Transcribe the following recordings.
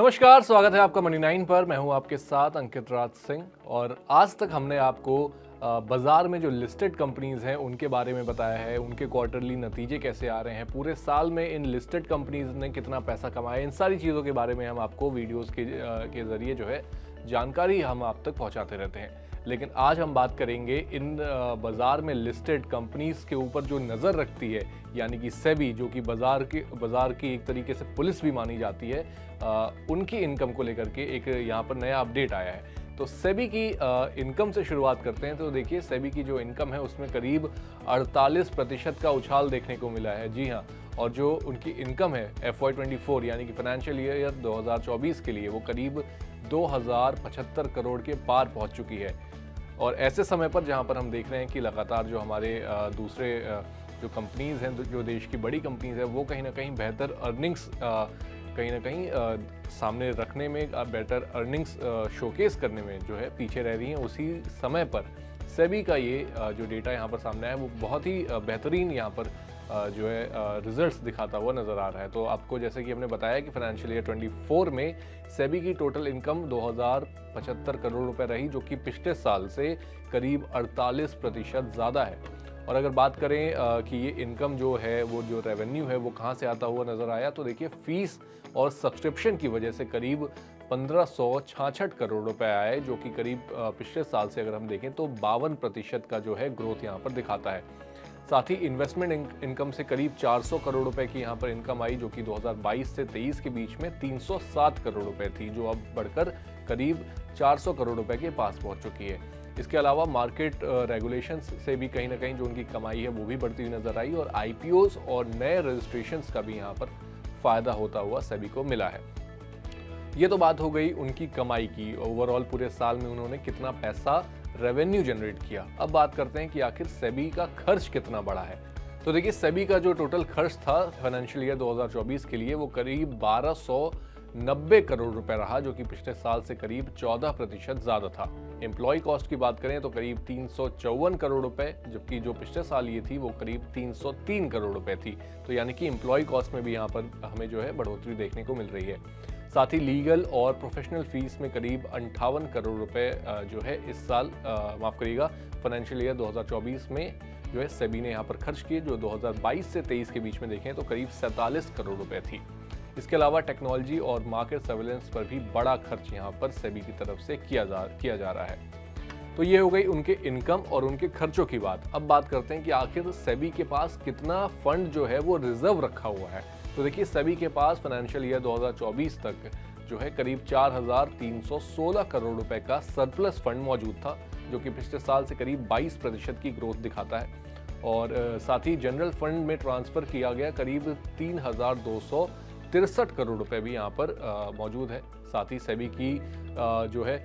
नमस्कार, स्वागत है आपका मनी 9 पर। मैं हूं आपके साथ अंकित राज सिंह और आज तक हमने आपको बाज़ार में जो लिस्टेड कंपनीज़ हैं उनके बारे में बताया है, उनके क्वार्टरली नतीजे कैसे आ रहे हैं, पूरे साल में इन लिस्टेड कंपनीज़ ने कितना पैसा कमाया, इन सारी चीज़ों के बारे में हम आपको वीडियोज़ के ज़रिए जो है जानकारी हम आप तक पहुँचाते रहते हैं। लेकिन आज हम बात करेंगे इन बाज़ार में लिस्टेड कंपनीज़ के ऊपर जो नज़र रखती है, यानी कि सेबी, जो कि बाज़ार की एक तरीके से पुलिस भी मानी जाती है, उनकी इनकम को लेकर के एक यहाँ पर नया अपडेट आया है। तो सेबी की इनकम से शुरुआत करते हैं। तो देखिए, सेबी की जो इनकम है उसमें करीब 48% का उछाल देखने को मिला है। जी हाँ, और जो उनकी इनकम है FY24 यानी कि फाइनेंशियल ईयर 2024 के लिए, वो करीब 2075 करोड़ के पार पहुंच चुकी है। और ऐसे समय पर जहां पर हम देख रहे हैं कि लगातार जो हमारे दूसरे जो कंपनीज़ हैं, जो देश की बड़ी कंपनीज़ हैं, वो कहीं ना कहीं बेहतर अर्निंग्स कहीं ना कहीं सामने रखने में, बेटर अर्निंग्स शोकेस करने में जो है पीछे रह रही हैं। उसी समय पर सेबी का ये जो डेटा यहाँ पर सामने आया है वो बहुत ही बेहतरीन यहाँ पर जो है रिजल्ट्स दिखाता हुआ नज़र आ रहा है। तो आपको जैसे कि हमने बताया कि फाइनेंशियल ईयर 24 में सेबी की टोटल इनकम 2075 करोड़ रुपए रही, जो कि पिछले साल से करीब 48% ज़्यादा है। और अगर बात करें कि ये इनकम जो है, वो जो रेवेन्यू है, वो कहाँ से आता हुआ नज़र आया, तो देखिए फीस और सब्सक्रिप्शन की वजह से करीब 1566 करोड़ रुपए आए, जो कि करीब पिछले साल से अगर हम देखें तो 52% का जो है ग्रोथ यहाँ पर दिखाता है। साथ ही इन्वेस्टमेंट इनकम से करीब 400 करोड़ रुपए की यहाँ पर इनकम आई, जो कि 2022 से 23 के बीच में 307 करोड़ रुपए थी, जो अब बढ़कर करीब 400 करोड़ रुपए के पास पहुंच चुकी है। इसके अलावा मार्केट रेगुलेशंस से भी कहीं ना कहीं जो उनकी कमाई है वो भी बढ़ती हुई नजर आई, और IPOs और नए रजिस्ट्रेशंस का भी यहाँ पर फायदा होता हुआ सेबी को मिला है। ये तो बात हो गई उनकी कमाई की, ओवरऑल पूरे साल में उन्होंने कितना पैसा रेवेन्यू जनरेट किया। अब बात करते हैं कि आखिर सेबी का खर्च कितना बड़ा है। तो देखिए, सेबी का जो टोटल खर्च था फाइनेंशियल ईयर 2024 के लिए, वो करीब 1290 करोड़ रुपए रहा, जो कि पिछले साल से करीब 14% ज़्यादा था। एम्प्लॉय कॉस्ट की बात करें तो करीब 354 करोड़ रुपए, जबकि जो पिछले साल ये थी वो करीब 303 करोड़ रुपए थी। तो यानी कि एम्प्लॉय कॉस्ट में भी यहाँ पर हमें जो है बढ़ोतरी देखने को मिल रही है। साथ ही लीगल और प्रोफेशनल फीस में करीब 58 करोड़ रुपए जो है इस साल, माफ़ करिएगा, फाइनेंशियल ईयर 2024 में जो है सेबी ने यहाँ पर खर्च किए, जो 2022 से 23 के बीच में देखें तो करीब 47 करोड़ रुपए थी। इसके अलावा टेक्नोलॉजी और मार्केट सर्वेलेंस पर भी बड़ा खर्च यहाँ पर सेबी की तरफ से किया जा रहा है। तो ये हो गई उनके इनकम और उनके खर्चों की बात। अब बात करते हैं कि आखिर सेबी के पास कितना फंड जो है वो रिजर्व रखा हुआ है। तो देखिए, सेबी के पास फाइनेंशियल ईयर 2024 तक जो है करीब 4316 करोड़ रुपए का सरप्लस फंड मौजूद था, जो कि पिछले साल से करीब 22% की ग्रोथ दिखाता है। और साथ ही जनरल फंड में ट्रांसफ़र किया गया करीब 3263 करोड़ रुपए भी यहाँ पर मौजूद है। साथ ही सेबी की जो है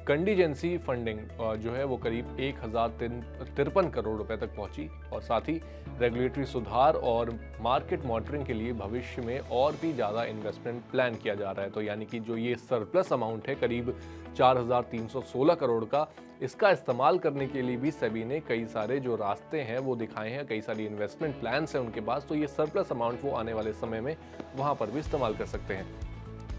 कंटीजेंसी फंडिंग जो है वो करीब 1053 करोड़ रुपए तक पहुंची। और साथ ही रेगुलेटरी सुधार और मार्केट मॉनिटरिंग के लिए भविष्य में और भी ज़्यादा इन्वेस्टमेंट प्लान किया जा रहा है। तो यानी कि जो ये सरप्लस अमाउंट है करीब 4316 करोड़ का, इसका इस्तेमाल करने के लिए भी सेबी ने कई सारे जो रास्ते हैं वो दिखाए हैं, कई सारी इन्वेस्टमेंट प्लान्स हैं उनके पास। तो ये सरप्लस अमाउंट वो आने वाले समय में वहाँ पर भी इस्तेमाल कर सकते हैं।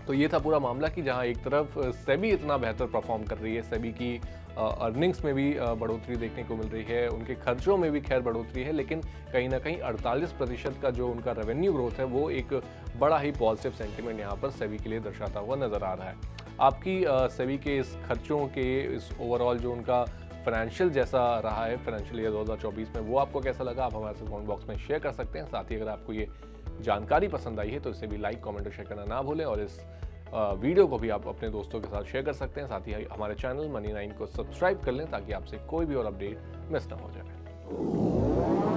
तो ये था पूरा मामला कि जहां एक तरफ सेबी इतना बेहतर परफॉर्म कर रही है, सेबी की अर्निंग्स में भी बढ़ोतरी देखने को मिल रही है, उनके खर्चों में भी खैर बढ़ोतरी है, लेकिन कहीं ना कहीं 48% का जो उनका रेवेन्यू ग्रोथ है वो एक बड़ा ही पॉजिटिव सेंटिमेंट यहाँ पर सेबी के लिए दर्शाता हुआ नज़र आ रहा है। आपकी सेबी के इस खर्चों के, इस ओवरऑल जो उनका फाइनेंशियल जैसा रहा है फाइनेंशियल ईयर 2024 में, वो आपको कैसा लगा, आप हमारे साथ कमेंट बॉक्स में शेयर कर सकते हैं। साथ ही अगर आपको ये जानकारी पसंद आई है तो इसे भी लाइक, कमेंट और शेयर करना ना भूलें, और इस वीडियो को भी आप अपने दोस्तों के साथ शेयर कर सकते हैं। साथ ही हमारे चैनल मनी 9 को सब्सक्राइब कर लें ताकि आपसे कोई भी और अपडेट मिस ना हो जाए।